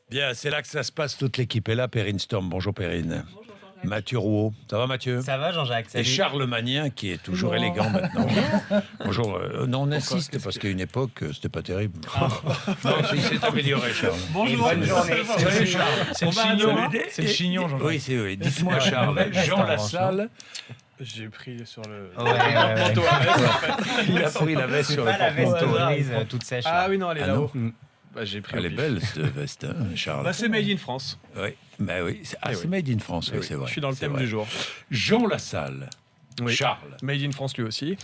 Bien, c'est là que ça se passe, toute l'équipe est là. Perrine Storm, bonjour Perrine. Mathieu Rouault, ça va Mathieu? Ça va Jean-Jacques, Et salut. Charles Magnien qui est toujours élégant maintenant. Bonjour. Non, on insiste parce qu'à une époque, c'était pas terrible. Non, il s'est amélioré, Charles. Et bonne journée. Salut Charles. C'est le chignon, C'est le chignon, Jean-Jacques. Oui, c'est oui. Dites-moi, Charles. Nouvelle veste, Jean en revanche, Lassalle, J'ai pris sur le Ouais. manteau à veste, en fait. il a pris la veste C'est sur le pas la veste porte-manteau. grise toute sèche. Ah là. oui, non, elle est Ah là-haut. non. Bah, j'ai pris Elle au est pif. belle, cette veste, hein, Charles. Bah, c'est Made in France. Oui, bah oui. Eh C'est oui. made in France, oui, Oui, c'est vrai. Je suis dans le c'est thème vrai. du jour. Jean Lassalle. Oui. Charles. Made in France lui aussi.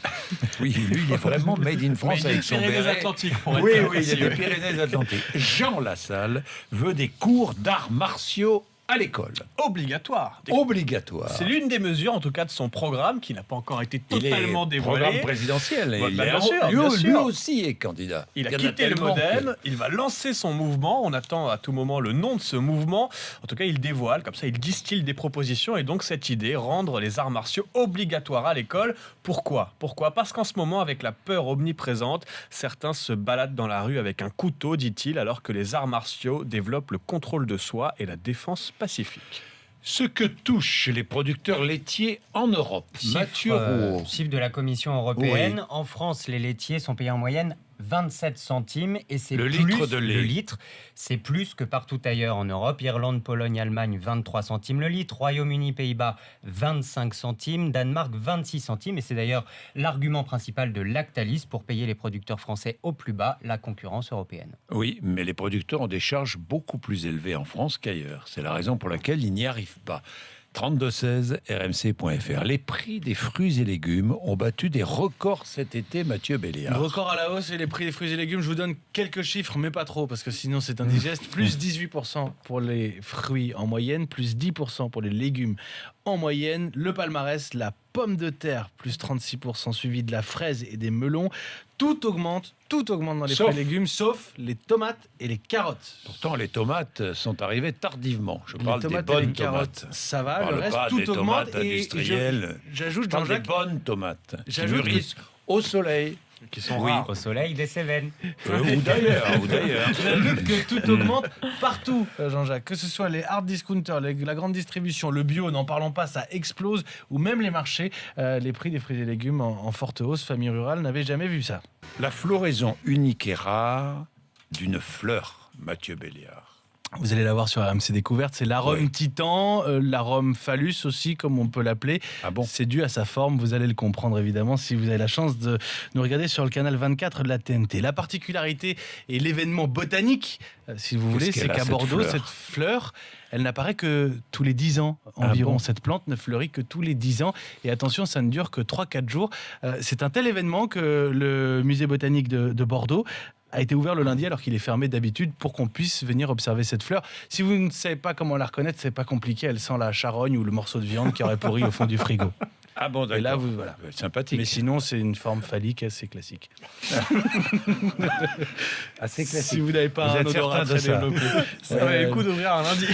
Oui, lui, il est vraiment made in France Made in avec son béret. Pyrénées-Atlantiques, pour être Oui, très oui, il y a précis, des oui. Pyrénées-Atlantiques. Jean Lassalle veut des cours d'arts martiaux à l'école. Obligatoire. Obligatoire. C'est l'une des mesures, en tout cas, de son programme qui n'a pas encore été Il est totalement programme dévoilé. présidentiel. Bah, Il bah, est bien sûr, lui, bien lui sûr. aussi est candidat. Il a y en quitté le tellement modem, il va lancer son mouvement, on attend à tout moment le nom de ce mouvement. En tout cas, il dévoile, comme ça il distille des propositions et donc cette idée, rendre les arts martiaux obligatoires à l'école. Pourquoi ? Parce qu'en ce moment, avec la peur omniprésente, certains se baladent dans la rue avec un couteau, dit-il, alors que les arts martiaux développent le contrôle de soi et la défense pacifique. Ce que touchent les producteurs laitiers en Europe. Mathieu Rouault. Chiffre de la Commission européenne. En France, les laitiers sont payés en moyenne 27 centimes et c'est Le plus litre de lait. le litre, c'est plus que partout ailleurs en Europe. Irlande, Pologne, Allemagne 23 centimes le litre, Royaume-Uni, Pays-Bas 25 centimes, Danemark 26 centimes et c'est d'ailleurs l'argument principal de Lactalis pour payer les producteurs français au plus bas, la concurrence européenne. Oui, mais les producteurs ont des charges beaucoup plus élevées en France qu'ailleurs. C'est la raison pour laquelle ils n'y arrivent pas. 3216 rmc.fr. Les prix des fruits et légumes ont battu des records cet été, Mathieu Béliard. Record à la hausse et les prix des fruits et légumes, je vous donne quelques chiffres, mais pas trop, parce que sinon c'est indigeste. Plus 18% pour les fruits en moyenne, plus 10% pour les légumes en moyenne. Le palmarès, la pomme de terre, plus 36%, suivi de la fraise et des melons. Tout augmente dans les Sauf- fruits et légumes, sauf les tomates et les carottes. Pourtant, les tomates sont arrivées tardivement. Je Les parle des tomates et bonnes les carottes, tomates. ça Je va, le parle reste pas tout des augmente. tomates industrielles. J'ajoute, Je parle des Jean-Jacques, bonnes tomates qui J'ajoute que- mûrissent au soleil. Qui sont Oui. rares. Au soleil des Cévennes. Ou d'ailleurs. j'ajoute que tout augmente partout, Jean-Jacques. Que ce soit les hard discounters, la grande distribution, le bio, n'en parlons pas, ça explose. Ou même les marchés, les prix des fruits et légumes en forte hausse. Famille rurale n'avait jamais vu ça. La floraison unique et rare d'une fleur, Mathieu Béliard. Vous allez la voir sur RMC Découverte, c'est l'arôme Oui. titan, l'arôme phallus aussi, comme on peut l'appeler. Ah bon? C'est dû à sa forme, vous allez le comprendre évidemment si vous avez la chance de nous regarder sur le canal 24 de la TNT. La particularité et l'événement botanique, si vous voulez, Qu'est-ce c'est qu'elle a, qu'à cette Bordeaux, fleur cette fleur, elle n'apparaît que tous les 10 ans environ. bon Cette plante ne fleurit que tous les 10 ans. Et attention, ça ne dure que 3-4 jours. C'est un tel événement que le musée botanique de Bordeaux a été ouvert le lundi alors qu'il est fermé d'habitude pour qu'on puisse venir observer cette fleur. Si vous ne savez pas comment la reconnaître, c'est pas compliqué. Elle sent la charogne ou le morceau de viande qui aurait pourri au fond du frigo. Ah bon, d'accord. Et là, vous voilà. Sympathique. Mais sinon, c'est une forme phallique assez classique. assez Si vous n'avez pas Vous un êtes odorat certain de très ça développé. Ça valait le coup d'ouvrir un lundi.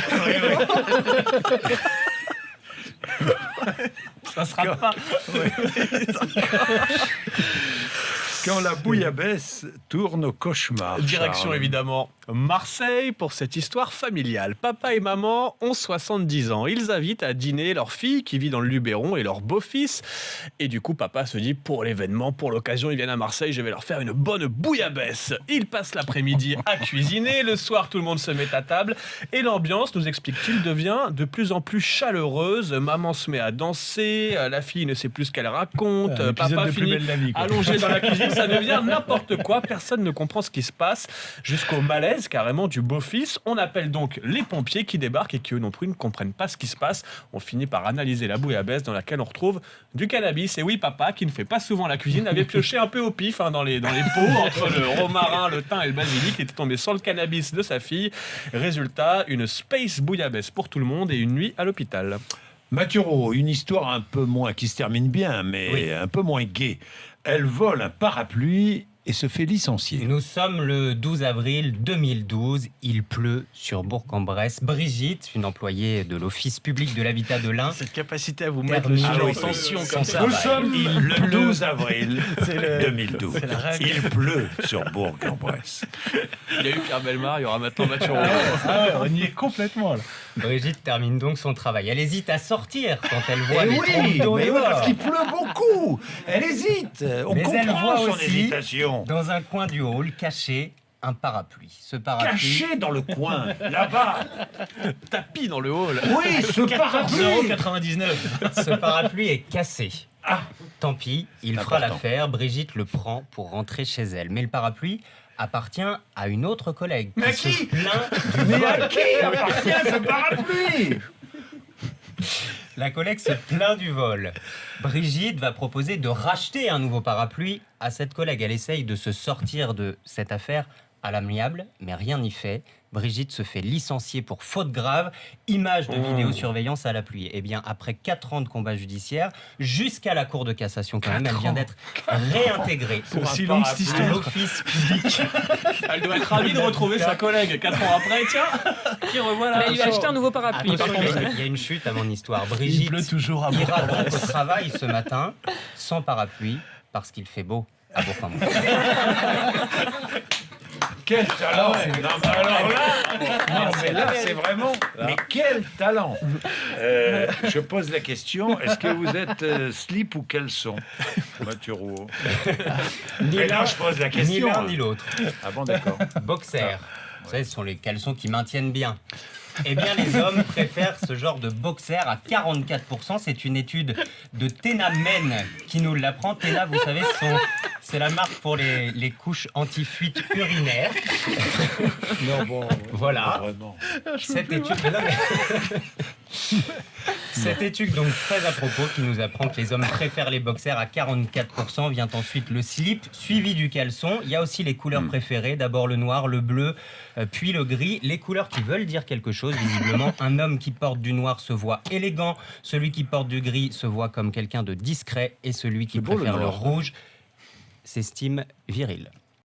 Ça sera pas. Quand la bouillabaisse tourne au cauchemar. Direction Charles. évidemment Marseille pour cette histoire familiale. Papa et maman ont 70 ans. Ils invitent à dîner leur fille qui vit dans le Luberon et leur beau-fils. Et du coup, papa se dit pour l'événement, pour l'occasion, ils viennent à Marseille, je vais leur faire une bonne bouillabaisse. Ils passent l'après-midi à cuisiner. Le soir, tout le monde se met à table. Et l'ambiance, nous explique-t-il, devient de plus en plus chaleureuse. Maman se met à danser. La fille ne sait plus ce qu'elle raconte. Papa finit allongé dans la cuisine. Ça devient n'importe quoi. Personne ne comprend ce qui se passe. Jusqu'au malaise carrément du beau-fils. On appelle donc les pompiers qui débarquent et qui eux non plus ne comprennent pas ce qui se passe. On finit par analyser la bouillabaisse dans laquelle on retrouve du cannabis. Et oui, papa, qui ne fait pas souvent la cuisine, avait pioché un peu au pif dans les pots entre le romarin, le thym et le basilic. Il était tombé sur le cannabis de sa fille. Résultat, une space bouillabaisse pour tout le monde et une nuit à l'hôpital. Mathieu Rouault, une histoire un peu moins, qui se termine bien, mais Oui. un peu moins gaie. Elle vole un parapluie et se fait licencier. Nous sommes le 12 avril 2012. Il pleut sur Bourg-en-Bresse. Brigitte, une employée de l'Office public de l'habitat de l'Ain, Cette capacité à vous mettre le termine sujet en oui, tension son comme ça. travail. Nous sommes le 12 avril C'est le- 2012. c'est la règle. Il pleut sur Bourg-en-Bresse. Il y a eu Pierre Bellemare, il y aura maintenant Mathieu Rouault. Ah ouais, on y est complètement là. Brigitte termine donc son travail. Elle hésite à sortir quand elle voit Eh les trompes d'eau mais oui, dehors. parce qu'il pleut beaucoup. Elle hésite. On Mais elle comprend voit son aussi, hésitation. dans un coin du hall, caché, un parapluie. Ce parapluie, Caché dans le coin, là-bas. Tapis dans le hall. Oui, ce parapluie. 99. ce parapluie est cassé. Ah. Tant pis, il C'est fera important. l'affaire. Brigitte le prend pour rentrer chez elle. Mais le parapluie appartient à une autre collègue Mais à se qui plaint du Mais à vol. qui appartient ce parapluie? La collègue se plaint du vol. Brigitte va proposer de racheter un nouveau parapluie à cette collègue. Elle essaye de se sortir de cette affaire à l'amiable, mais rien n'y fait. Brigitte se fait licencier pour faute grave, image de vidéosurveillance à l'appui. Eh bien, après 4 ans de combat judiciaire, jusqu'à la Cour de cassation quand même, elle vient d'être réintégrée Pour aussi longue cette à histoire. l'office public. Elle doit être ravie de retrouver sa collègue 4 ans après. Tiens, qui revoit Mais là. il lui a acheté un nouveau parapluie. Attention, par contre. il y a une chute à mon histoire. Il Brigitte pleut toujours à ira donc Bourg-en-Bresse. au travail ce matin sans parapluie parce qu'il fait beau à Bourg-en-Bresse. Quel talent. Non, mais alors là, c'est vraiment... Mais quel talent. Je pose la question, est-ce que vous êtes slip ou caleçon, Mathieu Rouault? Mais non, je pose la Ni question. l'un ni l'autre. Ah bon, d'accord. Boxer. Vous savez, ce sont les caleçons qui maintiennent bien. Eh bien, les hommes préfèrent ce genre de boxer à 44%. C'est une étude de Tena Men qui nous l'apprend. Tena, vous savez, c'est la marque pour les couches anti-fuite urinaire. Non, bon, Voilà. vraiment. Cette étude, non, mais- Cette étude, donc très à propos, qui nous apprend que les hommes préfèrent les boxers à 44%. Vient ensuite le slip, suivi du caleçon. Il y a aussi les couleurs préférées. D'abord le noir, le bleu, puis le gris. Les couleurs qui veulent dire quelque chose, visiblement. Un homme qui porte du noir se voit élégant. Celui qui porte du gris se voit comme quelqu'un de discret. Et celui qui C'est beau, le préfère le noir. rouge s'estime viril.